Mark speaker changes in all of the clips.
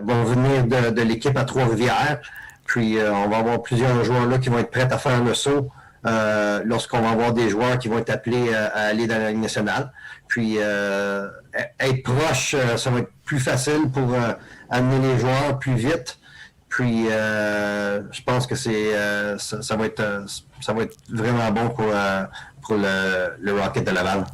Speaker 1: vont venir de l'équipe à Trois-Rivières. Puis on va avoir plusieurs joueurs là qui vont être prêts à faire le saut lorsqu'on va avoir des joueurs qui vont être appelés à aller dans la Ligue nationale. Puis être proche, ça va être plus facile pour amener les joueurs plus vite. Puis je pense que ça va être vraiment bon pour le Rocket de Laval.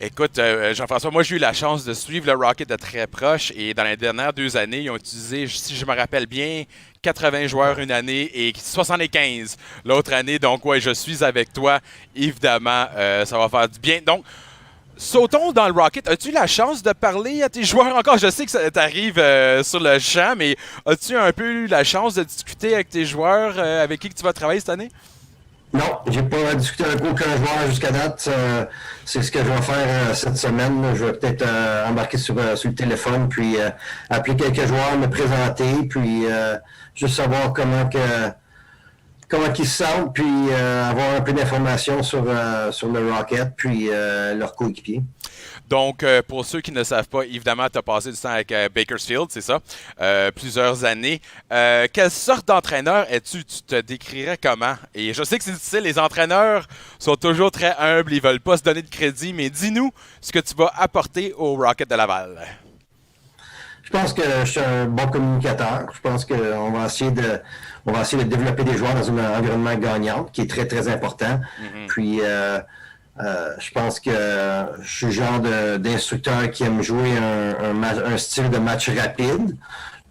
Speaker 2: Écoute, Jean-François, moi j'ai eu la chance de suivre le Rocket de très proche et dans les dernières 2 années, ils ont utilisé, si je me rappelle bien, 80 joueurs une année et 75 l'autre année. Donc ouais, je suis avec toi. Évidemment, ça va faire du bien. Donc, sautons dans le Rocket. As-tu la chance de parler à tes joueurs encore? Je sais que ça t'arrive sur le champ, mais as-tu un peu eu la chance de discuter avec tes joueurs avec qui tu vas travailler cette année?
Speaker 1: Non, j'ai pas discuté avec aucun joueur jusqu'à date. C'est ce que je vais faire cette semaine. Je vais peut-être embarquer sur le téléphone, puis appeler quelques joueurs, me présenter, puis juste savoir comment ils se sentent, puis avoir un peu d'informations sur le Rocket, puis leur coéquipier.
Speaker 2: Donc, pour ceux qui ne savent pas, évidemment, tu as passé du temps avec Bakersfield, c'est ça, plusieurs années. Quelle sorte d'entraîneur es-tu? Tu te décrirais comment? Et je sais que c'est difficile, les entraîneurs sont toujours très humbles, ils veulent pas se donner de crédit, mais dis-nous ce que tu vas apporter au Rocket de Laval.
Speaker 1: Je pense que je suis un bon communicateur. Je pense qu'on va essayer de développer des joueurs dans un environnement gagnant, qui est très, très important.
Speaker 2: Mm-hmm.
Speaker 1: Puis, je pense que je suis le genre d'instructeur qui aime jouer un style de match rapide.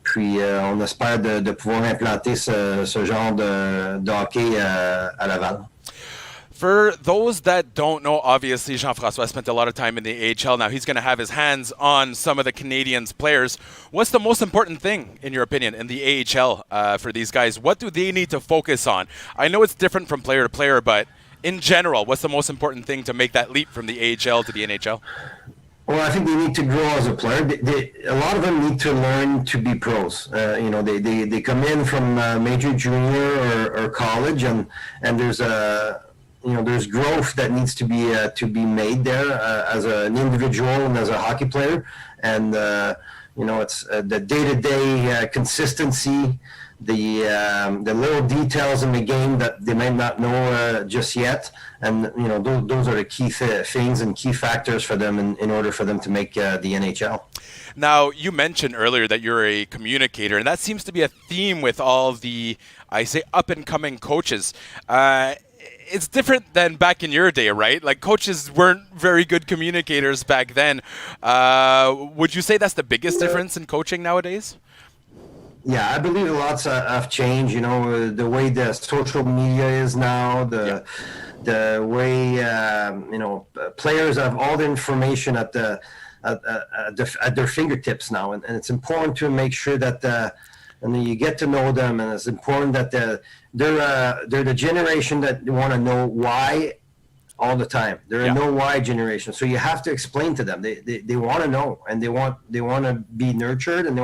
Speaker 1: Puis, on espère de pouvoir implanter ce genre de hockey à Laval.
Speaker 2: For those that don't know, obviously Jean-François spent a lot of time in the AHL. Now he's going to have his hands on some of the Canadiens players. What's the most important thing, in your opinion, in the AHL for these guys? What do they need to focus on? I know it's different from player to player, but in general, what's the most important thing to make that leap from the AHL to the NHL?
Speaker 1: Well, I think they need to grow as a player. A lot of them need to learn to be pros. They come in from major junior or college, and there's there's growth that needs to be made there as an individual and as a hockey player, and it's the day-to-day consistency, the little details in the game that they might not know just yet, and those are the key things and key factors for them in order for them to make the NHL.
Speaker 2: Now, you mentioned earlier that you're a communicator, and that seems to be a theme with all the, I say, up-and-coming coaches. It's different than back in your day, right? Like, coaches weren't very good communicators back then. Would you say that's the biggest difference in coaching nowadays?
Speaker 1: Yeah, I believe a lot's have changed. The way the social media is now, the way players have all the information at their fingertips now, and it's important to make sure that and then you get to know them, and it's important that they're the generation that want to know why all the time. They're a know why generation, so you have to explain to them. They want to know, and they want to be nurtured, and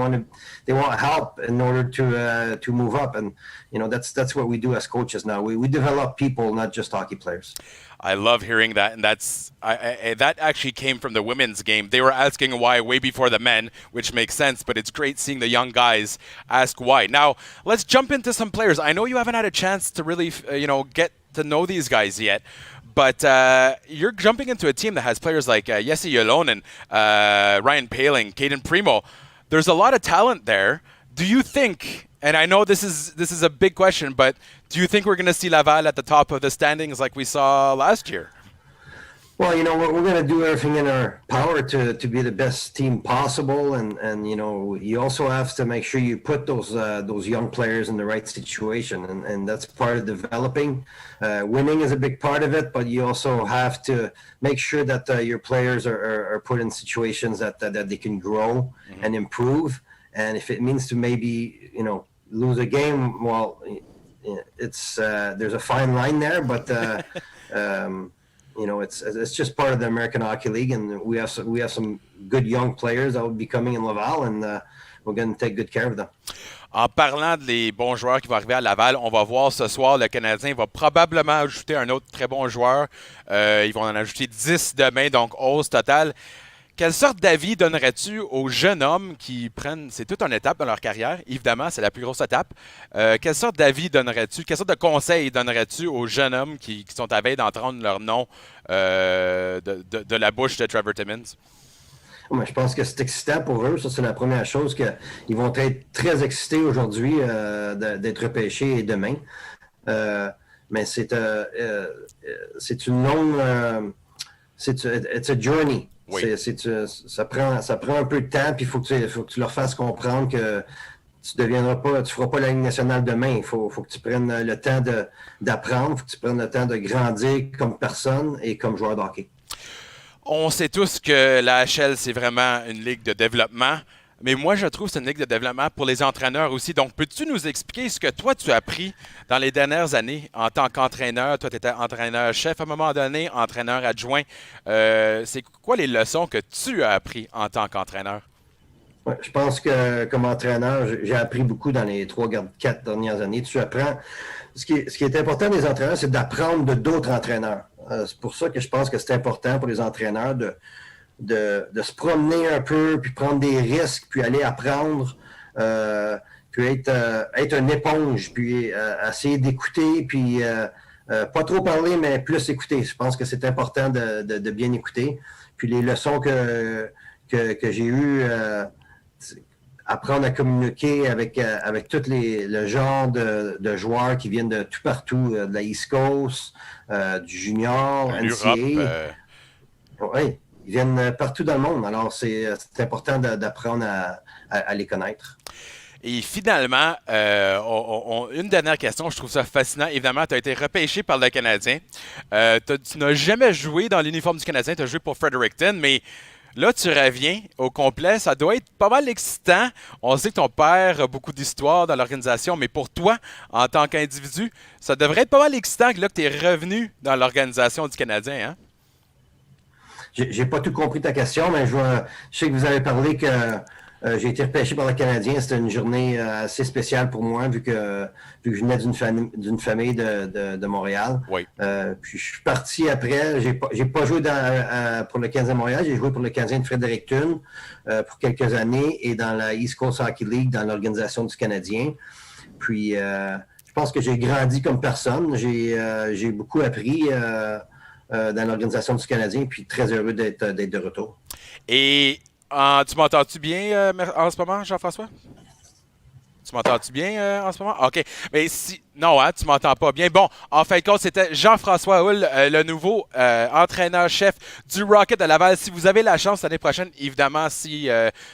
Speaker 1: they want help in order to move up. And that's what we do as coaches now. We develop people, not just hockey players.
Speaker 2: I love hearing that, and that actually came from the women's game. They were asking why way before the men, which makes sense, but it's great seeing the young guys ask why. Now, let's jump into some players. I know you haven't had a chance to really, get to know these guys yet, but you're jumping into a team that has players like Jesse Yolonen, Ryan Paling, Caden Primo. There's a lot of talent there. Do you think, and I know this is a big question, but do you think we're going to see Laval at the top of the standings like we saw last year?
Speaker 1: Well, we're going to do everything in our power to be the best team possible, and you also have to make sure you put those young players in the right situation, and that's part of developing. Winning is a big part of it, but you also have to make sure that your players are put in situations that they can grow and improve. And if it means to maybe lose a game, well, it's there's a fine line there, but it's just part of the American Hockey League, and we have some good young players that will be coming in Laval, and we're going to take good care of them.
Speaker 2: En parlant des bons joueurs qui vont arriver à Laval, on va voir ce soir, le Canadien va probablement ajouter un autre très bon joueur. Ils vont en ajouter 10 demain, donc 11 total. Quelle sorte d'avis donnerais-tu aux jeunes hommes qui prennent, c'est toute une étape dans leur carrière, évidemment, c'est la plus grosse étape. Quelle sorte d'avis donnerais-tu, quelle sorte de conseils donnerais-tu aux jeunes hommes qui sont à veille d'entendre leur nom de la bouche de Trevor Timmins?
Speaker 1: Moi, je pense que c'est excitant pour eux. Ça, c'est la première chose qu'ils vont être très excités aujourd'hui d'être repêchés demain. Mais c'est une longue... it's a journey.
Speaker 2: Oui.
Speaker 1: Ça prend un peu de temps, puis il faut que tu leur fasses comprendre que tu feras pas la Ligue nationale demain. Il faut que tu prennes le temps d'apprendre, il faut que tu prennes le temps de grandir comme personne et comme joueur de hockey.
Speaker 2: On sait tous que la HL, c'est vraiment une ligue de développement, mais moi, je trouve que c'est une ligue de développement pour les entraîneurs aussi. Donc, peux-tu nous expliquer ce que toi, tu as appris dans les dernières années en tant qu'entraîneur? Toi, tu étais entraîneur-chef à un moment donné, entraîneur adjoint. C'est quoi les leçons que tu as appris en tant qu'entraîneur?
Speaker 1: Ouais, je pense que comme entraîneur, j'ai appris beaucoup dans les 4 dernières années. Tu apprends. Ce qui est important des entraîneurs, c'est d'apprendre de d'autres entraîneurs. C'est pour ça que je pense que c'est important pour les entraîneurs de se promener un peu, puis prendre des risques, puis aller apprendre, puis être une éponge, puis essayer d'écouter, puis pas trop parler, mais plus écouter. Je pense que c'est important de bien écouter. Puis les leçons que j'ai eues, apprendre à communiquer avec tout le genre de joueurs qui viennent de tout partout, de la East Coast, du junior, NCAA. Oui, ils viennent partout dans le monde. Alors, c'est important d'apprendre à les connaître.
Speaker 2: Et finalement, une dernière question, je trouve ça fascinant. Évidemment, tu as été repêché par le Canadien. Tu n'as jamais joué dans l'uniforme du Canadien, tu as joué pour Fredericton, mais là, tu reviens au complet. Ça doit être pas mal excitant. On sait que ton père a beaucoup d'histoires dans l'organisation, mais pour toi, en tant qu'individu, ça devrait être pas mal excitant que tu es revenu dans l'organisation du Canadien, hein?
Speaker 1: J'ai pas tout compris ta question, mais je sais que vous avez parlé que j'ai été repêché par le Canadien. C'était une journée assez spéciale pour moi, vu que je venais d'une famille de Montréal.
Speaker 2: Oui.
Speaker 1: Puis je suis parti après. J'ai pas joué pour le Canadien de Montréal. J'ai joué pour le Canadien de Fredericton pour quelques années et dans la East Coast Hockey League, dans l'organisation du Canadien. Puis je pense que j'ai grandi comme personne. J'ai beaucoup appris dans l'organisation du Canadien, puis très heureux d'être de retour.
Speaker 2: Et tu m'entends-tu bien en ce moment, Jean-François? Tu m'entends-tu bien en ce moment? OK. Mais si. Non, hein, tu m'entends pas bien. Bon, en fin de compte, c'était Jean-François Houle, le nouveau entraîneur-chef du Rocket de Laval. Si vous avez la chance l'année prochaine, évidemment, si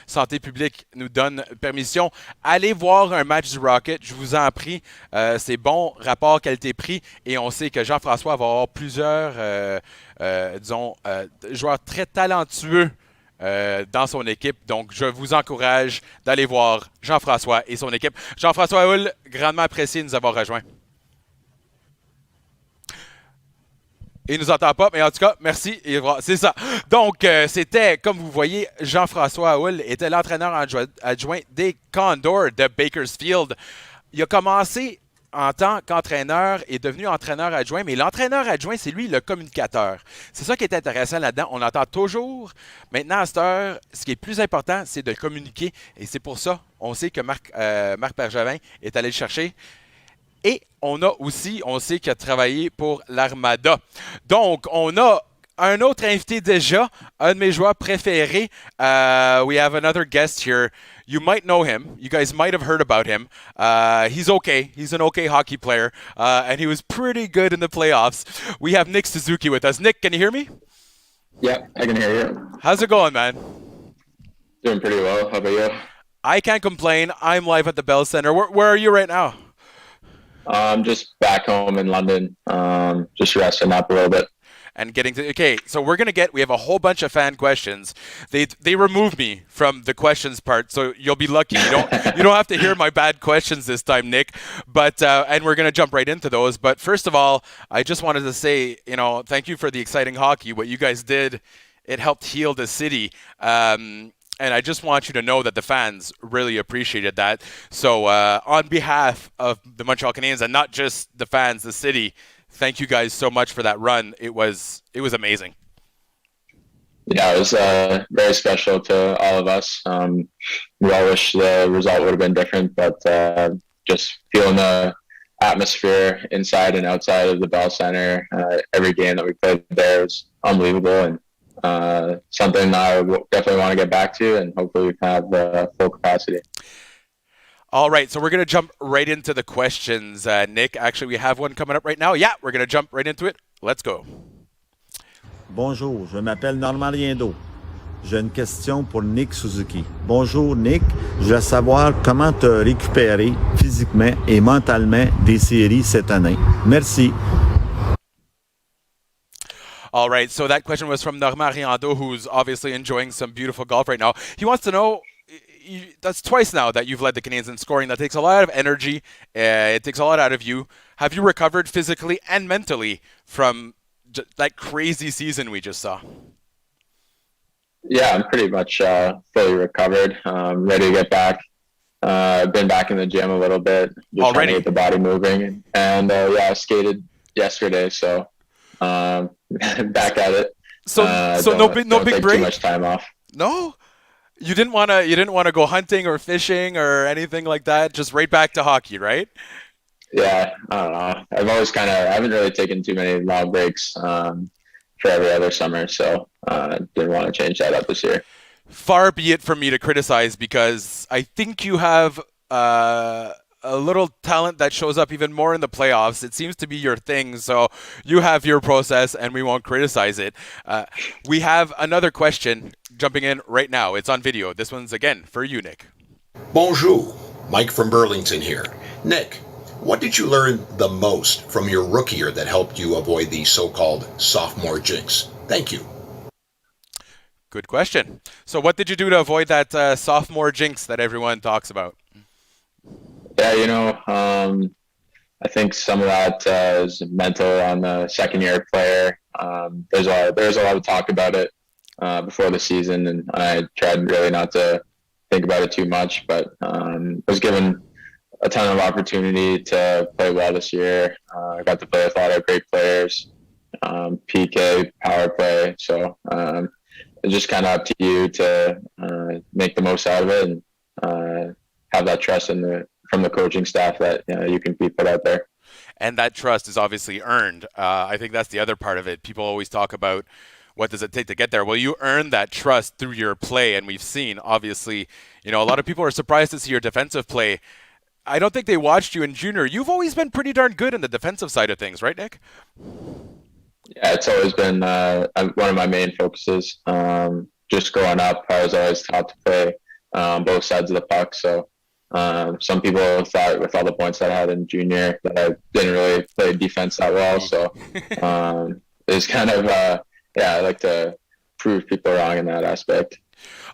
Speaker 2: Santé publique nous donne permission, allez voir un match du Rocket. Je vous en prie. C'est bon rapport qualité-prix. Et on sait que Jean-François va avoir plusieurs, joueurs très talentueux dans son équipe. Donc, je vous encourage d'aller voir Jean-François et son équipe. Jean-François Houle, grandement apprécié de nous avoir rejoints. Il nous entend pas, mais en tout cas, merci. C'est ça. Donc, c'était, comme vous voyez, Jean-François Houle était l'entraîneur adjoint des Condors de Bakersfield. Il a commencé en tant qu'entraîneur est devenu entraîneur adjoint, mais l'entraîneur adjoint, c'est lui le communicateur. C'est ça qui est intéressant là-dedans. On entend toujours, maintenant à cette heure, ce qui est plus important, c'est de communiquer. Et c'est pour ça, on sait que Marc Bergevin est allé le chercher. Et on sait qu'il a travaillé pour l'Armada. Donc, on a un autre invité déjà, un de mes joueurs préférés. We have another guest here. You might know him. You guys might have heard about him. He's okay. He's an okay hockey player. And he was pretty good in the playoffs. We have Nick Suzuki with us. Nick, can you hear me?
Speaker 3: Yeah, I can hear you.
Speaker 2: How's it going, man?
Speaker 3: Doing pretty well. How about you?
Speaker 2: I can't complain. I'm live at the Bell Center. Where are you right now?
Speaker 3: I'm just back home in London, just resting up a little bit.
Speaker 2: And getting to okay, so we have a whole bunch of fan questions. They removed me from the questions part, so you'll be lucky. You don't have to hear my bad questions this time, Nick. But and we're gonna jump right into those. But first of all, I just wanted to say, thank you for the exciting hockey. What you guys did, it helped heal the city. And I just want you to know that the fans really appreciated that. So on behalf of the Montreal Canadiens, and not just the fans, the city, thank you guys so much for that run. It was amazing.
Speaker 3: Yeah, it was very special to all of us. We all wish the result would have been different, but just feeling the atmosphere inside and outside of the Bell Center, every game that we played there was unbelievable, and something I definitely want to get back to, and hopefully we can have full capacity.
Speaker 2: All right, so we're going to jump right into the questions. Nick, actually, we have one coming up right now. Yeah, we're going to jump right into it. Let's go.
Speaker 4: Bonjour, je m'appelle Normand Riendo. J'ai une question pour Nick Suzuki. Bonjour Nick, je veux savoir comment tu as récupéré physiquement et mentalement des séries cette année. Merci.
Speaker 2: All right, so that question was from Normand Riendo, who's obviously enjoying some beautiful golf right now. He wants to know, that's twice now that you've led the Canadiens in scoring. That takes a lot of energy. It takes a lot out of you. Have you recovered physically and mentally from that crazy season we just saw?
Speaker 3: Yeah, I'm pretty much fully recovered. Ready to get back. I've been back in the gym a little bit, just trying to get the body moving. And I skated yesterday, so back at it.
Speaker 2: So no big break.
Speaker 3: Too much time off.
Speaker 2: No, you didn't want to go hunting or fishing or anything like that. Just right back to hockey, right?
Speaker 3: Yeah, I don't know. I haven't really taken too many long breaks for every other summer, so didn't want to change that up this year.
Speaker 2: Far be it from me to criticize, because I think you have a little talent that shows up even more in the playoffs. It seems to be your thing, so you have your process, and we won't criticize it. We have another question jumping in right now. It's on video. This one's again for you, Nick.
Speaker 5: Bonjour, Mike from Burlington here. Nick, what did you learn the most from your rookie year that helped you avoid the so-called sophomore jinx? Thank you.
Speaker 2: Good question. So what did you do to avoid that sophomore jinx that everyone talks about?
Speaker 3: Yeah, I think some of that is mental on the second-year player. There's a lot of talk about it before the season, and I tried really not to think about it too much, but was given a ton of opportunity to play well this year. I got to play with a lot of great players, PK, power play. So it's just kind of up to you to make the most out of it and have that trust from the coaching staff that you can be put out there.
Speaker 2: And that trust is obviously earned. I think that's the other part of it. People always talk about what does it take to get there. Well, you earn that trust through your play, and we've seen, obviously, a lot of people are surprised to see your defensive play. I don't think they watched you in junior. You've always been pretty darn good in the defensive side of things, right, Nick?
Speaker 3: Yeah, it's always been one of my main focuses. Just growing up, I was always taught to play both sides of the puck. So some people thought with all the points that I had in junior that I didn't really play defense that well. So it's kind of, I like to prove people wrong in that aspect.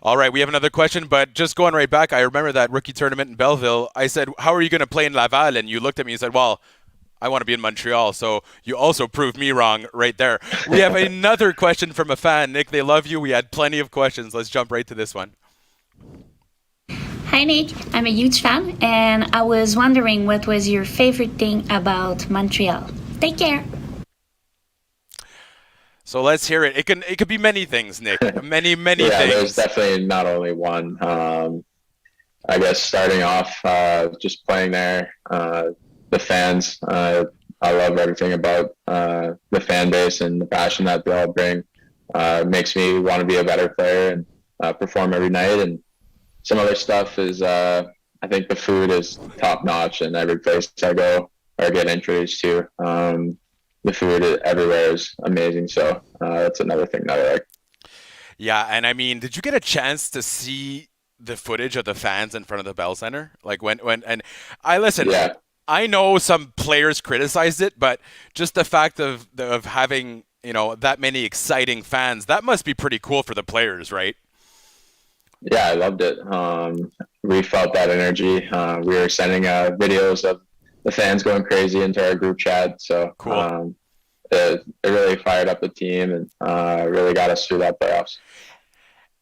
Speaker 2: All right, we have another question, but just going right back, I remember that rookie tournament in Belleville. I said, how are you going to play in Laval? And you looked at me and said, well, I want to be in Montreal. So you also proved me wrong right there. We have another question from a fan. Nick, they love you. We had plenty of questions. Let's jump right to this one.
Speaker 6: Hi, Nick. I'm a huge fan, and I was wondering what was your favorite thing about Montreal. Take care.
Speaker 2: So let's hear it. It could be many things, Nick. Many things.
Speaker 3: There's definitely not only one. I guess starting off, just playing there, the fans. I love everything about the fan base and the passion that they all bring. Makes me want to be a better player and perform every night. And some other stuff is, I think the food is top notch, and every place I go or get introduced to. The food everywhere is amazing, so that's another thing that I like.
Speaker 2: Yeah, and I mean, did you get a chance to see the footage of the fans in front of the Bell Center? Like when and I listen.
Speaker 3: Yeah.
Speaker 2: I know some players criticized it, but just the fact of having that many exciting fans, that must be pretty cool for the players, right?
Speaker 3: Yeah, I loved it. We felt that energy. We were sending videos of the fans going crazy into our group chat. So
Speaker 2: cool.
Speaker 3: It really fired up the team and really got us through that playoffs.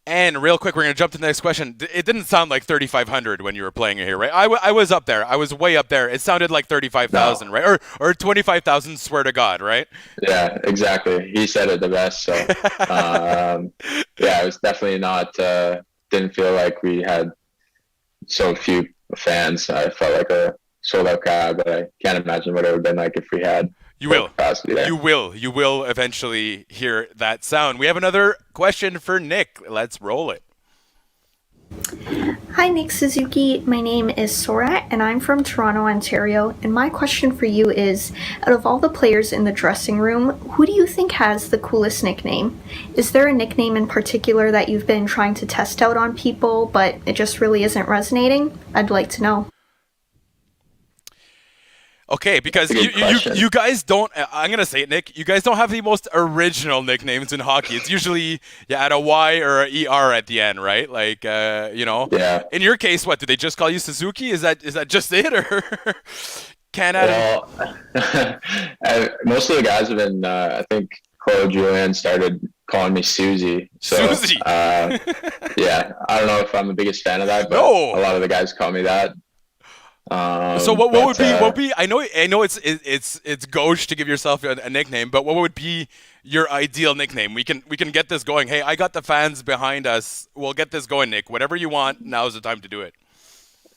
Speaker 2: And real quick, we're going to jump to the next question. It didn't sound like 3,500 when you were playing it here, right? I was up there. I was way up there. It sounded like 35,000,
Speaker 3: No.
Speaker 2: right? Or 25,000, swear to God, right?
Speaker 3: Yeah, exactly. He said it the best. So, yeah, it was definitely not, didn't feel like we had so few fans. I felt like a sold out crowd, but I can't imagine what it would have been like if we had.
Speaker 2: You will.
Speaker 3: Capacity there.
Speaker 2: You will eventually hear that sound. We have another question for Nick. Let's roll it.
Speaker 7: Hi, Nick Suzuki. My name is Sora, and I'm from Toronto, Ontario. And my question for you is, out of all the players in the dressing room, who do you think has the coolest nickname? Is there a nickname in particular that you've been trying to test out on people, but it just really isn't resonating? I'd like to know.
Speaker 2: Okay, because you guys don't, I'm going to say it, Nick, you guys don't have the most original nicknames in hockey. It's usually add a Y or a ER at the end, right? Like,
Speaker 3: Yeah.
Speaker 2: In your case, what, do they just call you Suzuki? Is that just it, or Canada?
Speaker 3: Well, most of the guys have been, I think Claude Julien started calling me Susie. So,
Speaker 2: Susie?
Speaker 3: Yeah, I don't know if I'm the biggest fan of that, but
Speaker 2: No.
Speaker 3: a lot of the guys call me that.
Speaker 2: So what would be? I know it's gauche to give yourself a nickname, but what would be your ideal nickname? We can get this going. Hey, I got the fans behind us. We'll get this going, Nick. Whatever you want, now's the time to do it.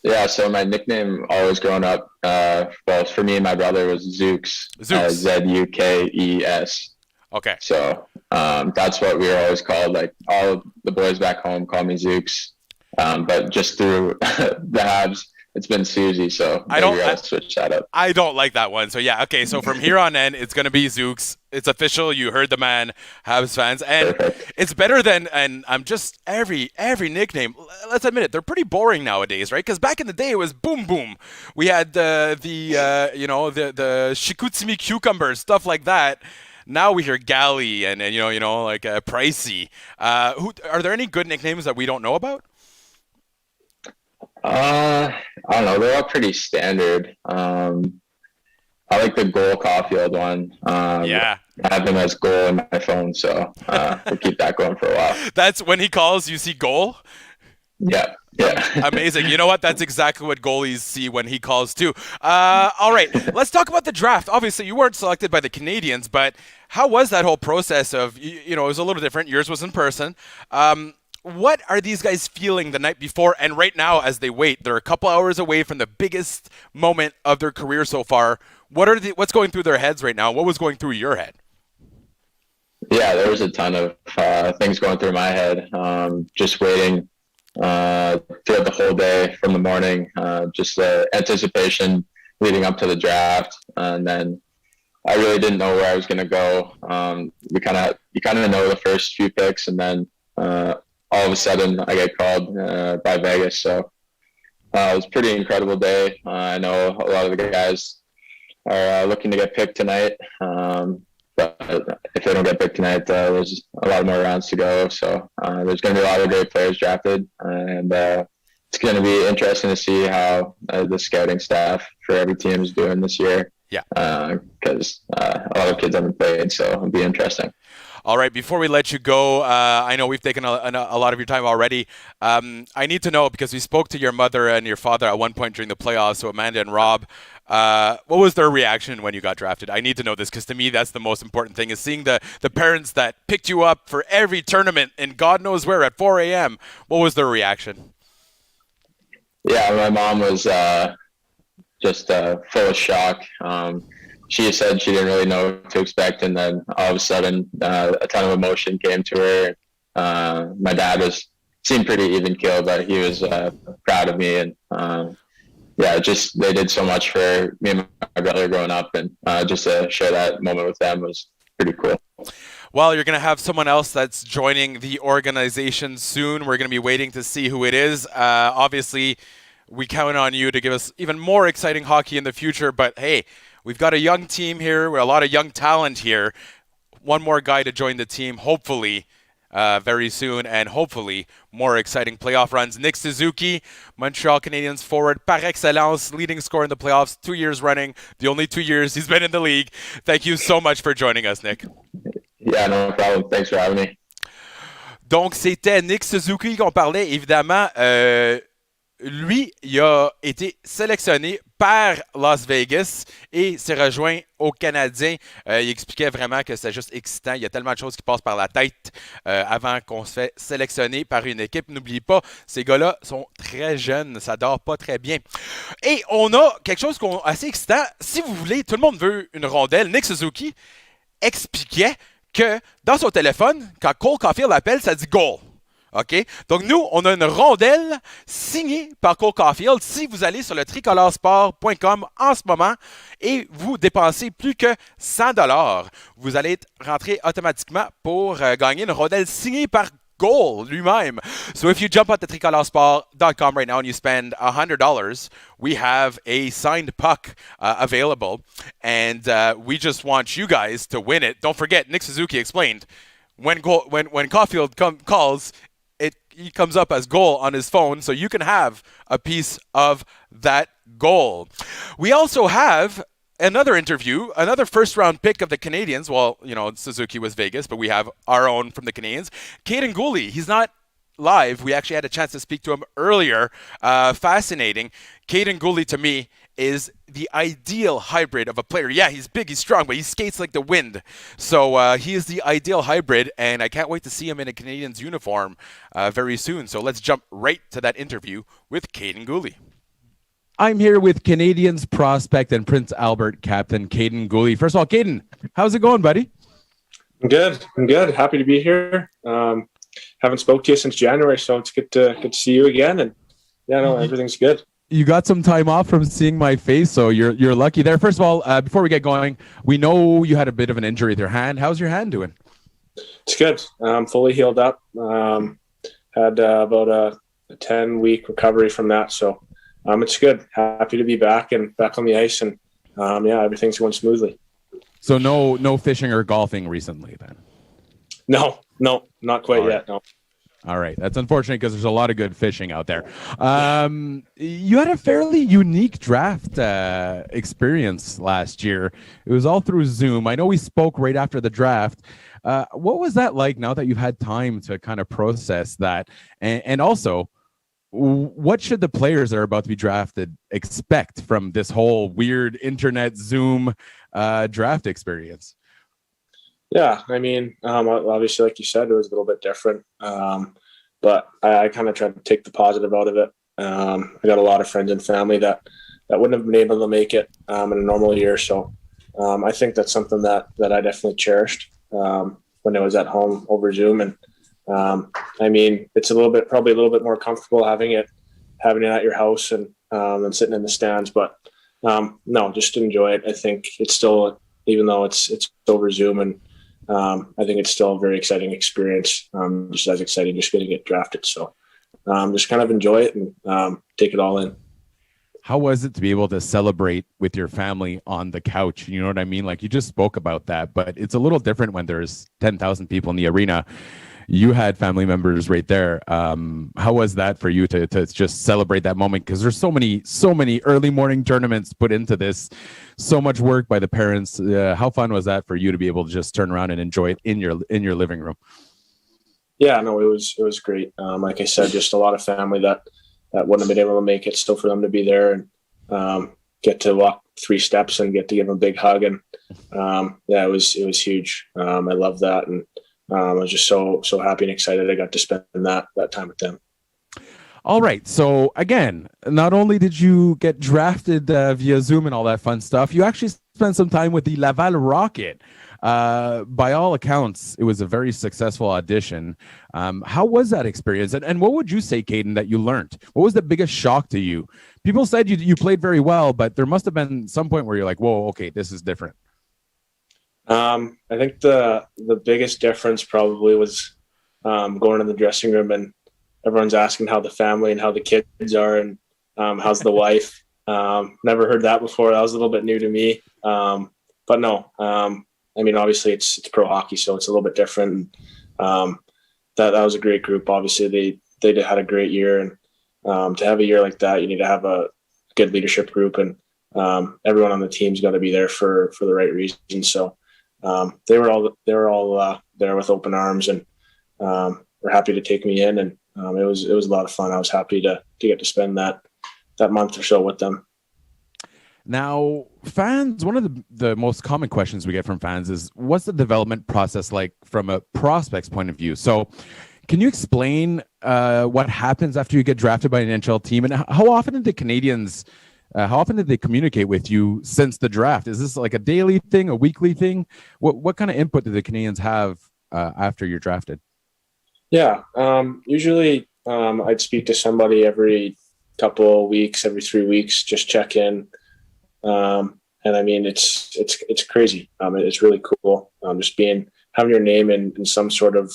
Speaker 3: Yeah, so my nickname always growing up, well, for me and my brother was Zukes.
Speaker 2: Zukes.
Speaker 3: Zukes.
Speaker 2: Okay.
Speaker 3: So that's what we were always called. Like all of the boys back home call me Zukes, but just through the Habs, it's been Susie. So maybe I'll switch that up.
Speaker 2: I don't like that one. So yeah, okay. So from here on in, it's gonna be Zooks. It's official. You heard the man, Habs fans, and
Speaker 3: Perfect.
Speaker 2: it's better than. And I'm just every nickname. Let's admit it, they're pretty boring nowadays, right? Because back in the day, it was boom boom. We had the Chicoutimi cucumbers, stuff like that. Now we hear Galley and like Pricey. Are there any good nicknames that we don't know about?
Speaker 3: I don't know. They're all pretty standard. I like the Goal Caulfield one.
Speaker 2: Yeah.
Speaker 3: I have him as Goal in my phone, so we'll keep that going for a while.
Speaker 2: That's when he calls, you see Goal?
Speaker 3: Yeah.
Speaker 2: Amazing. You know what? That's exactly what goalies see when he calls too. All right, let's talk about the draft. Obviously, you weren't selected by the Canadiens, but how was that whole process of, it was a little different. Yours was in person. What are these guys feeling the night before and right now as they wait? They're a couple hours away from the biggest moment of their career so far. What's going through their heads right now? What was going through your head?
Speaker 3: Yeah, there was a ton of things going through my head. Just waiting throughout the whole day from the morning, just the anticipation leading up to the draft. And then I really didn't know where I was going to go. You kind of know the first few picks, and then all of a sudden I get called by Vegas. So it was a pretty incredible day. I know a lot of the guys are looking to get picked tonight. But if they don't get picked tonight, there's a lot more rounds to go. So there's going to be a lot of great players drafted. And it's going to be interesting to see how the scouting staff for every team is doing this year.
Speaker 2: Yeah.
Speaker 3: Because a lot of kids haven't played, so it'll be interesting.
Speaker 2: All right, before we let you go, I know we've taken a lot of your time already. I need to know, because we spoke to your mother and your father at one point during the playoffs, so Amanda and Rob, what was their reaction when you got drafted? I need to know this, because to me, that's the most important thing, is seeing the parents that picked you up for every tournament and God knows where at 4 a.m. What was their reaction?
Speaker 3: Yeah, my mom was just full of shock. She said she didn't really know what to expect, and then all of a sudden, a ton of emotion came to her. My dad seemed pretty even killed, but he was proud of me, and they did so much for me and my brother growing up, and just to share that moment with them was pretty cool.
Speaker 2: Well, you're going to have someone else that's joining the organization soon. We're going to be waiting to see who it is. Obviously, we count on you to give us even more exciting hockey in the future, but hey, we've got a young team here. We're a lot of young talent here. One more guy to join the team, hopefully, very soon, and hopefully more exciting playoff runs. Nick Suzuki, Montreal Canadiens forward par excellence, leading scorer in the playoffs 2 years running, the only 2 years he's been in the league. Thank you so much for joining us, Nick.
Speaker 3: Yeah, no problem. Thanks for having me.
Speaker 2: Donc, c'était Nick Suzuki qu'on parlait. Évidemment, lui, il a été sélectionné par Las Vegas et s'est rejoint aux Canadiens. Il expliquait vraiment que c'est juste excitant. Il y a tellement de choses qui passent par la tête avant qu'on se fait sélectionner par une équipe. N'oubliez pas, ces gars-là sont très jeunes. Ça dort pas très bien. Et on a quelque chose assez excitant. Si vous voulez, tout le monde veut une rondelle. Nick Suzuki expliquait que dans son téléphone, quand Cole Caulfield appelle, ça dit goal. OK? Donc, nous, on a une rondelle signée par Cole Caulfield. Si vous allez sur le tricoloresport.com en ce moment et vous dépensez plus que 100$, vous allez être rentré automatiquement pour gagner une rondelle signée par Goal lui-même. So if you jump at the tricoloresport.com right now and you spend $100, we have a signed puck available. And we just want you guys to win it. Don't forget, Nick Suzuki explained, when Caulfield calls, he comes up as goal on his phone, so you can have a piece of that goal. We also have another interview, another first-round pick of the Canadiens. Well, you know, Suzuki was Vegas, but we have our own from the Canadiens. Caden Gooley, he's not live. We actually had a chance to speak to him earlier. Fascinating. Caden Gooley, to me, is the ideal hybrid of a player. Yeah, he's big, he's strong, but he skates like the wind. So he is the ideal hybrid, and I can't wait to see him in a Canadiens uniform very soon. So let's jump right to that interview with Caden Gooley. I'm here with Canadiens prospect and Prince Albert captain Caden Gooley. First of all, Caden, how's it going, buddy?
Speaker 8: I'm good. Happy to be here. Haven't spoke to you since January, so it's good to see you again. And yeah, no, everything's good.
Speaker 2: You got some time off from seeing my face, so you're lucky there. First of all, before we get going, we know you had a bit of an injury with your hand. How's your hand doing?
Speaker 8: It's good. I'm fully healed up. Had about a 10-week recovery from that, so it's good. Happy to be back on the ice, and yeah, everything's going smoothly.
Speaker 2: So no fishing or golfing recently, then?
Speaker 8: No, not quite yet. No.
Speaker 2: All right. That's unfortunate because there's a lot of good fishing out there. You had a fairly unique draft experience last year. It was all through Zoom. I know we spoke right after the draft. What was that like now that you've had time to kind of process that? And also, what should the players that are about to be drafted expect from this whole weird internet Zoom draft experience?
Speaker 8: Yeah, I mean, obviously, like you said, it was a little bit different, but I kind of tried to take the positive out of it. I got a lot of friends and family that wouldn't have been able to make it in a normal year, so I think that's something that I definitely cherished when I was at home over Zoom. And I mean, it's probably a little bit more comfortable having it at your house and sitting in the stands, but no, just enjoy it. I think it's still, even though it's over Zoom, and I think it's still a very exciting experience, just as exciting just going to get drafted. So just kind of enjoy it and take it all in.
Speaker 2: How was it to be able to celebrate with your family on the couch? You know what I mean? Like, you just spoke about that, but it's a little different when there's 10,000 people in the arena. You had family members right there. How was that for you to just celebrate that moment? Because there's so many early morning tournaments put into this, so much work by the parents. How fun was that for you to be able to just turn around and enjoy it in your living room?
Speaker 8: Yeah, no, it was great. Like I said, just a lot of family that wouldn't have been able to make it. Still for them to be there and get to walk 3 steps and get to give them a big hug. And yeah, it was huge. I love that. And I was just so happy and excited I got to spend that time with them.
Speaker 2: All right. So again, not only did you get drafted via Zoom and all that fun stuff, you actually spent some time with the Laval Rocket. By all accounts, it was a very successful audition. How was that experience? And what would you say, Caden, that you learned? What was the biggest shock to you? People said you played very well, but there must have been some point where you're like, whoa, okay, this is different.
Speaker 8: I think the biggest difference probably was going in the dressing room and everyone's asking how the family and how the kids are and how's the wife. Never heard that before. That was a little bit new to me. But no, I mean, obviously it's pro hockey, so it's a little bit different. That was a great group. Obviously they had a great year, and to have a year like that, you need to have a good leadership group, and everyone on the team's got to be there for the right reasons. So they were all there with open arms, and were happy to take me in, and it was a lot of fun. I was happy to get to spend that month or so with them.
Speaker 2: Now, fans, one of the most common questions we get from fans is, what's the development process like from a prospect's point of view? So can you explain what happens after you get drafted by an NHL team, and how often did the Canadiens, how often did they communicate with you since the draft? Is this like a daily thing, a weekly thing? What kind of input do the Canadiens have after you're drafted?
Speaker 8: Yeah, usually I'd speak to somebody every couple of weeks, every 3 weeks, just check in. And I mean, it's crazy. It's really cool. Just having your name in some sort of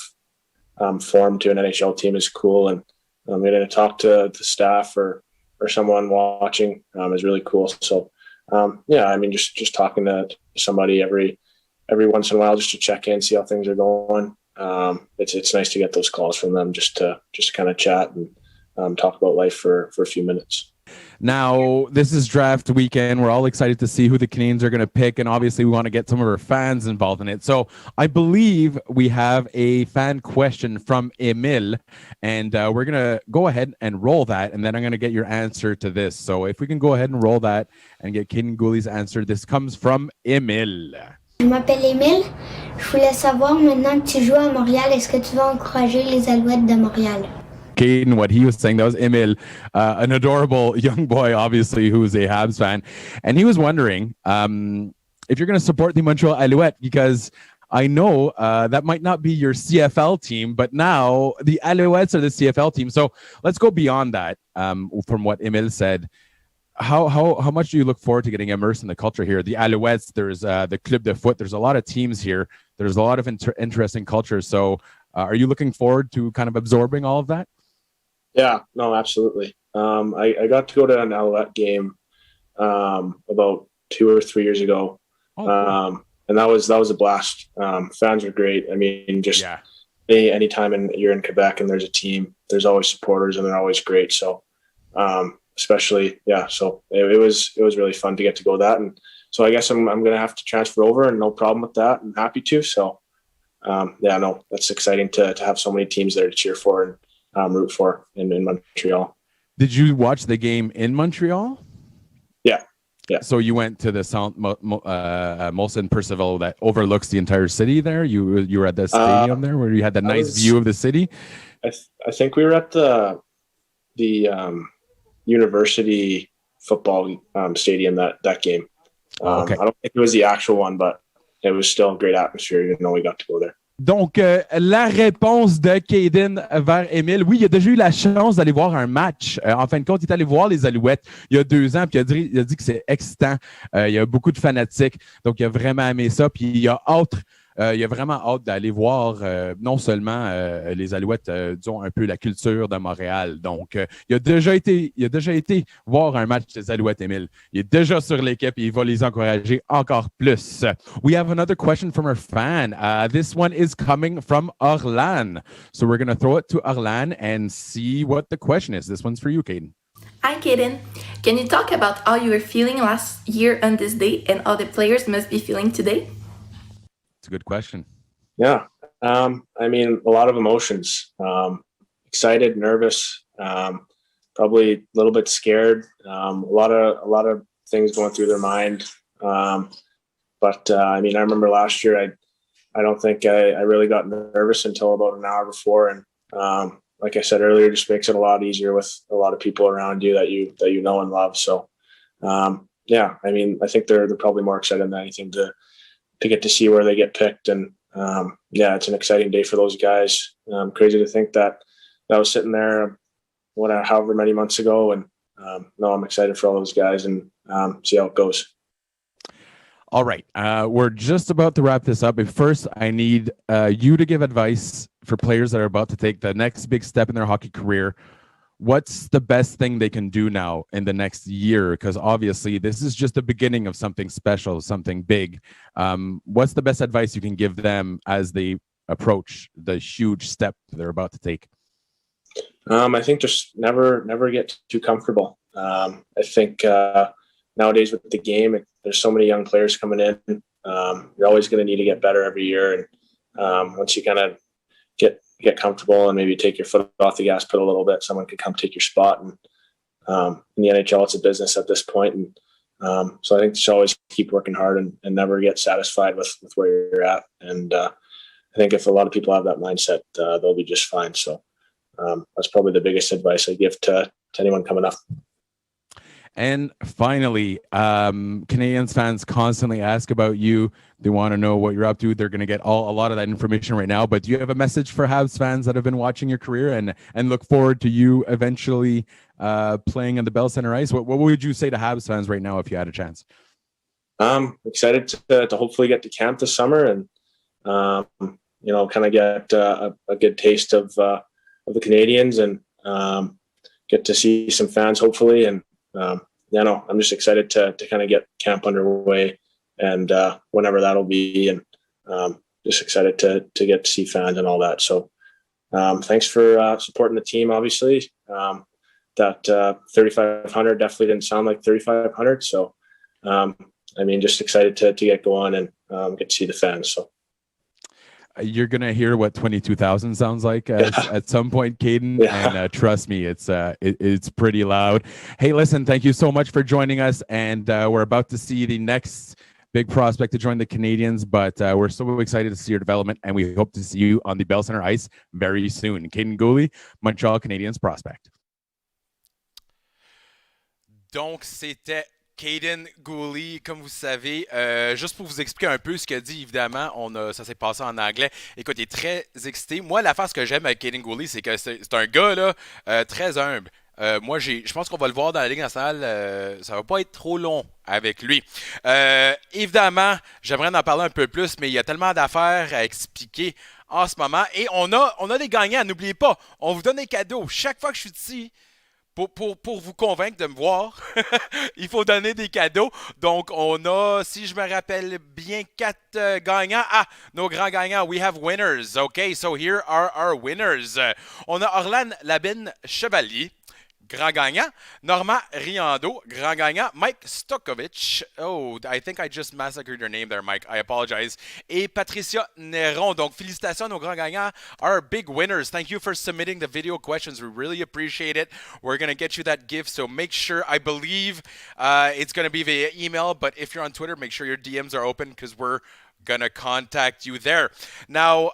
Speaker 8: form to an NHL team is cool. And getting to talk to the staff or someone watching is really cool. So, yeah, I mean, just talking to somebody every once in a while, just to check in, see how things are going. It's nice to get those calls from them just to kind of chat and talk about life for a few minutes.
Speaker 2: Now, this is draft weekend. We're all excited to see who the Canadiens are going to pick, and obviously we want to get some of our fans involved in it. So I believe we have a fan question from Emil, and we're going to go ahead and roll that, and then I'm going to get your answer to this. So if we can go ahead and roll that and get Caden Gooley's answer. This comes from Emil.
Speaker 9: Je m'appelle Émile. Je voulais savoir, maintenant que tu joues à Montréal, est-ce que tu vas encourager les Alouettes de Montréal?
Speaker 2: Caden, what he was saying, that was Emil, an adorable young boy, obviously, who's a Habs fan. And he was wondering if you're going to support the Montreal Alouettes, because I know that might not be your CFL team, but now the Alouettes are the CFL team. So let's go beyond that. From what Emil said, how much do you look forward to getting immersed in the culture here? The Alouettes, there's the Club de Foot, there's a lot of teams here. There's a lot of interesting cultures. So are you looking forward to kind of absorbing all of that?
Speaker 8: Yeah, no, absolutely. I got to go to an Alouette game about 2 or 3 years ago.
Speaker 2: Oh, cool.
Speaker 8: And that was a blast. Fans are great. I mean, just anytime you're in Quebec and there's a team, there's always supporters and they're always great. So especially, yeah, so it was really fun to get to go that. And so I guess I'm going to have to transfer over, and no problem with that. I'm happy to. So yeah, no, that's exciting to have so many teams there to cheer for and root for in Montreal.
Speaker 2: Did you watch the game in Montreal?
Speaker 8: Yeah.
Speaker 2: So you went to the South Molson Percival that overlooks the entire city there? You were at the stadium there where you had the nice view of the city?
Speaker 8: I think we were at the university football stadium that game.
Speaker 2: Okay.
Speaker 8: I don't think it was the actual one, but it was still a great atmosphere, even though we got to go there.
Speaker 2: Donc, la réponse de Caden vers Émile, oui, il a déjà eu la chance d'aller voir un match. En fin de compte, il est allé voir les Alouettes il y a 2 ans, puis il a dit que c'est excitant. Il y a beaucoup de fanatiques, donc il a vraiment aimé ça, puis il a vraiment hâte d'aller voir non seulement les Alouettes, disons un peu la culture de Montréal. Donc, il a déjà été voir un match des Alouettes, Émile. Il est déjà sur l'équipe et il va les encourager encore plus. We have another question from our fan. This one is coming from Orlan. So we're going to throw it to Orlan and see what the question is. This one's for you, Caden.
Speaker 10: Hi, Caden. Can you talk about how you were feeling last year on this day and how the players must be feeling today?
Speaker 2: It's a good question.
Speaker 8: Yeah. I mean, a lot of emotions. Excited, nervous, probably a little bit scared. A lot of things going through their mind. But I mean, I remember last year, I don't think I really got nervous until about an hour before. And like I said earlier, it just makes it a lot easier with a lot of people around you that you know and love. So yeah, I mean, I think they're probably more excited than anything to get to see where they get picked. And yeah, it's an exciting day for those guys. Crazy to think that was sitting there however many months ago. And no, I'm excited for all those guys and see how it goes.
Speaker 2: All right. We're just about to wrap this up. But first, I need you to give advice for players that are about to take the next big step in their hockey career. What's the best thing they can do now in the next year? Because obviously this is just the beginning of something special, something big. What's the best advice you can give them as they approach the huge step they're about to take?
Speaker 8: I think just never get too comfortable. I think nowadays with the game, there's so many young players coming in. You're always going to need to get better every year. And once you kind of get get comfortable and maybe take your foot off the gas pedal a little bit, someone could come take your spot. And in the NHL, it's a business at this point. And so I think just always keep working hard and never get satisfied with where you're at. And I think if a lot of people have that mindset, they'll be just fine. So that's probably the biggest advice I give to anyone coming up.
Speaker 2: And finally, Canadiens fans constantly ask about you. They want to know what you're up to. They're going to get a lot of that information right now. But do you have a message for Habs fans that have been watching your career and look forward to you eventually playing on the Bell Center ice? What would you say to Habs fans right now if you had a chance?
Speaker 8: I'm excited to hopefully get to camp this summer and kind of get a good taste of the Canadiens and get to see some fans hopefully. And I'm just excited to kind of get camp underway and whenever that'll be, and just excited to get to see fans and all that. So thanks for supporting the team. Obviously, that 3,500 definitely didn't sound like 3,500. So just excited to get going and get to see the fans. So.
Speaker 2: You're going to hear what 22,000 sounds like at some point, Caden. Yeah. And trust me, it's pretty loud. Hey, listen, thank you so much for joining us. And we're about to see the next big prospect to join the Canadiens, but we're so excited to see your development, and we hope to see you on the Bell Center ice very soon. Caden Gooley, Montreal Canadiens prospect. Donc, c'était Caden Gooley, comme vous savez, juste pour vous expliquer un peu ce qu'il a dit, évidemment, ça s'est passé en anglais. Écoute, il est très excité. Moi, la face que j'aime avec Caden Gooley, c'est que c'est un gars là, très humble. Moi, je pense qu'on va le voir dans la Ligue nationale. Ça va pas être trop long avec lui. Évidemment, j'aimerais en parler un peu plus, mais il y a tellement d'affaires à expliquer en ce moment. Et on a des gagnants, n'oubliez pas. On vous donne des cadeaux. Chaque fois que je suis ici, pour vous convaincre de me voir, il faut donner des cadeaux. Donc, on a, si je me rappelle bien, 4 gagnants. Ah, nos grands gagnants. We have winners. OK, so here are our winners. On a Orlan Labine Chevalier, grand gagnant. Normand Riando, grand gagnant. Mike Stokovich. Oh, I think I just massacred your name there, Mike. I apologize. Et Patricia Néron. Donc, félicitations à nos grands gagnants. Our big winners. Thank you for submitting the video questions. We really appreciate it. We're going to get you that gift, so make sure, I believe it's going to be via email, but if you're on Twitter, make sure your DMs are open because we're going to contact you there. Now,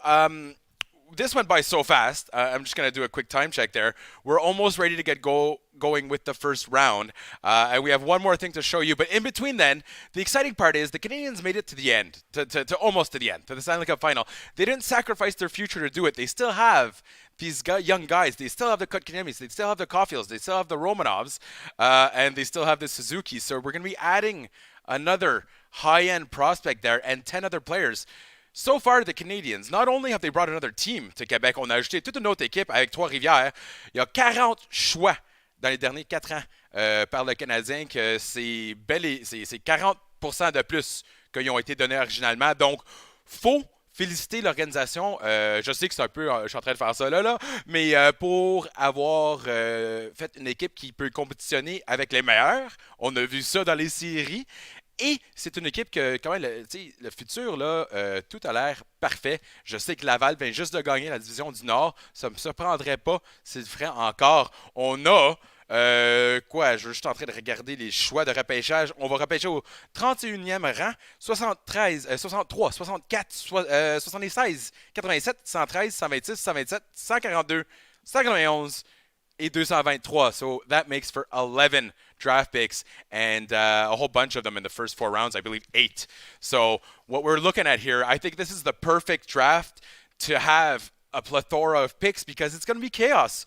Speaker 2: this went by so fast. I'm just going to do a quick time check there. We're almost ready to get going with the first round. And we have one more thing to show you. But in between then, the exciting part is the Canadiens made it to the end, to almost to the end, to the Stanley Cup final. They didn't sacrifice their future to do it. They still have these young guys. They still have the Kotkanemis. They still have the Caulfields. They still have the Romanovs. And they still have the Suzuki. So we're going to be adding another high-end prospect there and 10 other players. So far, the Canadiens, not only have they brought another team to Québec, on a ajouté toute une autre équipe avec Trois-Rivières. Il y a 40 choix dans les derniers 4 ans par le Canadien, que c'est 40% de plus qu'ils ont été donnés originalement. Donc, faut féliciter l'organisation. Je sais que c'est un peu, je suis en train de faire ça là, mais pour avoir fait une équipe qui peut compétitionner avec les meilleurs. On a vu ça dans les séries. Et c'est une équipe que, quand même, le futur, là, tout a l'air parfait. Je sais que Laval vient juste de gagner la division du Nord. Ça ne me surprendrait pas s'il le ferait encore. On a, je suis juste en train de regarder les choix de repêchage. On va repêcher au 31e rang, 73, 63, 64, 76, 87, 113, 126, 127, 142, 191 et 223. So that makes for 11 draft picks and a whole bunch of them in the first 4 rounds, I believe 8. So what we're looking at here, I think this is the perfect draft to have a plethora of picks because it's going to be chaos.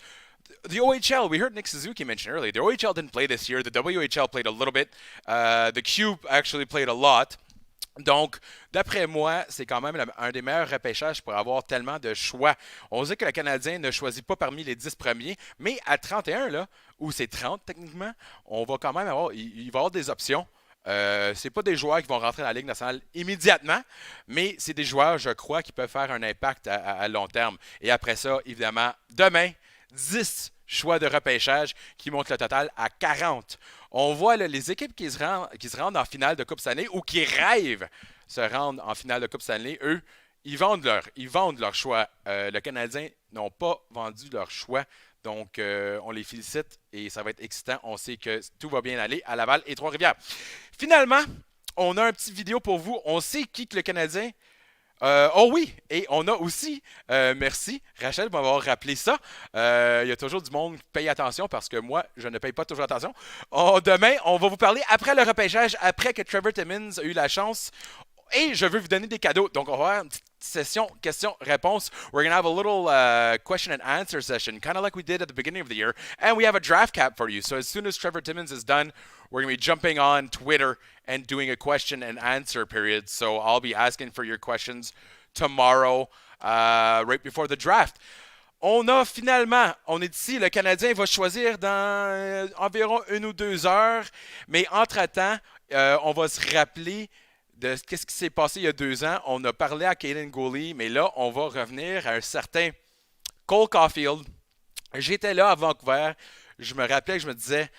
Speaker 2: The OHL, we heard Nick Suzuki mention earlier, the OHL didn't play this year. The WHL played a little bit. The Cube actually played a lot. Donc, d'après moi, c'est quand même un des meilleurs repêchages pour avoir tellement de choix. On sait que le Canadien ne choisit pas parmi les 10 premiers, mais à 31, là, où c'est 30 techniquement, on va quand même avoir, il va y avoir des options. C'est pas des joueurs qui vont rentrer dans la Ligue nationale immédiatement, mais c'est des joueurs, je crois, qui peuvent faire un impact à long terme. Et après ça, évidemment, demain, 10 choix de repêchage qui montent le total à 40. On voit là, les équipes qui se rendent en finale de Coupe Stanley ou qui rêvent se rendre en finale de Coupe Stanley, eux, ils vendent leur choix. Le Canadien n'ont pas vendu leur choix. Donc, on les félicite et ça va être excitant. On sait que tout va bien aller à Laval et Trois-Rivières. Finalement, on a un petit vidéo pour vous. On sait qui que le Canadien... oh oui, et on a aussi, merci, Rachel m'avoir rappelé ça. Il y a toujours du monde qui paye attention parce que moi, je ne paye pas toujours attention. Demain, on va vous parler après le repêchage, après que Trevor Timmins a eu la chance. Et je veux vous donner des cadeaux. Donc, on va avoir une petite session questions-réponses. We're going to have a little question and answer session, kind of like we did at the beginning of the year. And we have a draft cap for you. So as soon as Trevor Timmins is done, we're going to be jumping on Twitter and doing a question and answer period. So I'll be asking for your questions tomorrow, right before the draft. On est ici, le Canadien va choisir dans environ 1 ou 2 heures. Mais entre-temps, on va se rappeler de qu'est-ce qui s'est passé il y a 2 ans. On a parlé à Kaden Gooley, mais là, on va revenir à un certain Cole Caulfield. J'étais là à Vancouver. Je me rappelais que je me disais,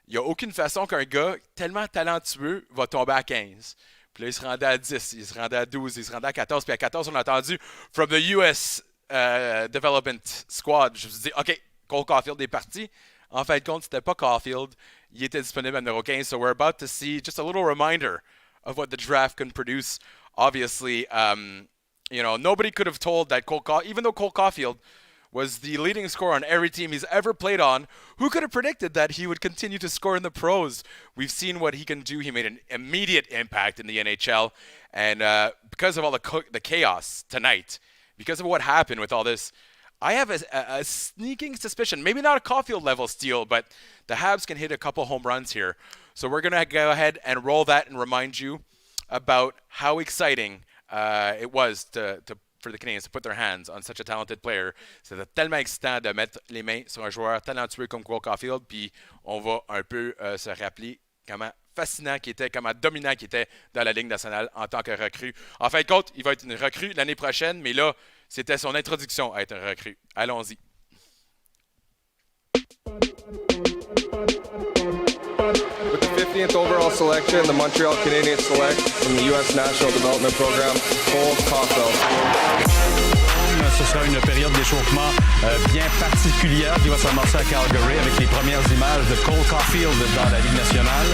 Speaker 2: il n'y a aucune façon qu'un gars tellement talentueux va tomber à 15. Puis là, il se rendait à 10, il se rendait à 12, il se rendait à 14. Puis à 14, on a entendu « From the US Development Squad ». Je me suis dit, OK, Cole Caulfield est parti. En fin de compte, c'était pas Caulfield. Il était disponible à numéro 15. So we're about to see just a little reminder of what the draft can produce. Obviously, nobody could have told that even though Cole Caulfield was the leading scorer on every team he's ever played on, who could have predicted that he would continue to score in the pros? We've seen what he can do. He made an immediate impact in the NHL. And because of all the chaos tonight, because of what happened with all this, I have a sneaking suspicion, maybe not a Caulfield level steal, but the Habs can hit a couple home runs here. So we're going to go ahead and roll that and remind you about how exciting it was for the Canadiens to put their hands on such a talented player. C'était tellement excitant de mettre les mains sur un joueur talentueux comme Cole Caulfield, puis on va un peu se rappeler comment fascinant qu'il était, comment dominant qu'il était dans la Ligue nationale en tant que recrue. En fin de compte, il va être une recrue l'année prochaine, mais là, c'était son introduction à être un recrue. Allons-y.
Speaker 11: With the 50th overall selection, the Montreal Canadiens select from the U.S. National Development Program, Cole Caulfield.
Speaker 12: Ce sera une période d'échauffement bien particulière qui va s'amorcer à Calgary avec les premières images de Cole Caulfield dans la Ligue nationale.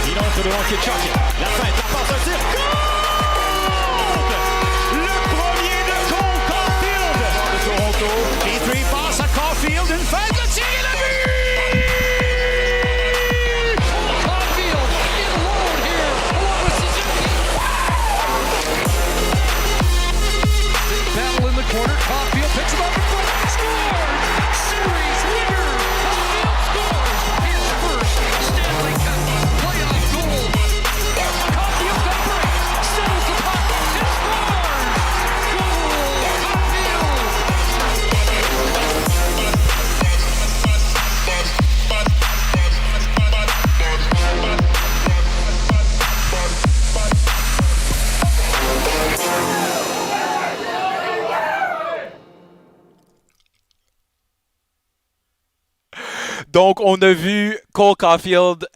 Speaker 12: Il entre devant Kitchuk. La fête, la passe, un tir. Le premier de Cole Caulfield de Toronto. Petrie passe à Caulfield, une fête, le tir et le but! Caulfield in alone here, along with Suzuki. Big battle in the corner. Caulfield picks him up in front. Scores! Series winner! Caulfield scores his first Stanley Cup playoff goal. Caulfield got a break. Settles the puck and scores! Goal! Caulfield!
Speaker 2: Donc, on a vu Cole Caulfield.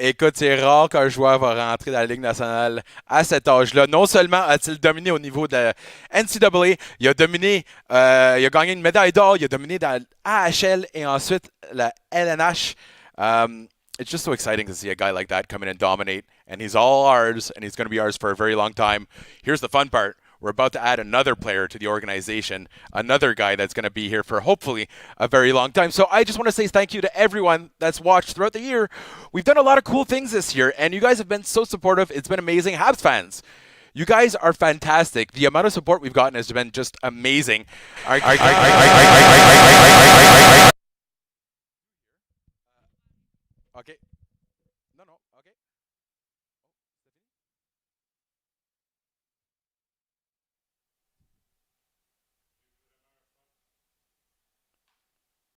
Speaker 2: Écoute, c'est rare qu'un joueur va rentrer dans la Ligue nationale à cet âge-là. Non seulement a-t-il dominé au niveau de la NCAA, il a dominé, il a gagné une médaille d'or, il a dominé dans la AHL et ensuite la LNH. It's just so exciting to see a guy like that come in and dominate. And he's all ours, and he's going to be ours for a very long time. Here's the fun part. We're about to add another player to the organization, another guy that's going to be here for hopefully a very long time. So I just want to say thank you to everyone that's watched throughout the year. We've done a lot of cool things this year, and you guys have been so supportive. It's been amazing. Habs fans, you guys are fantastic. The amount of support we've gotten has been just amazing. Okay.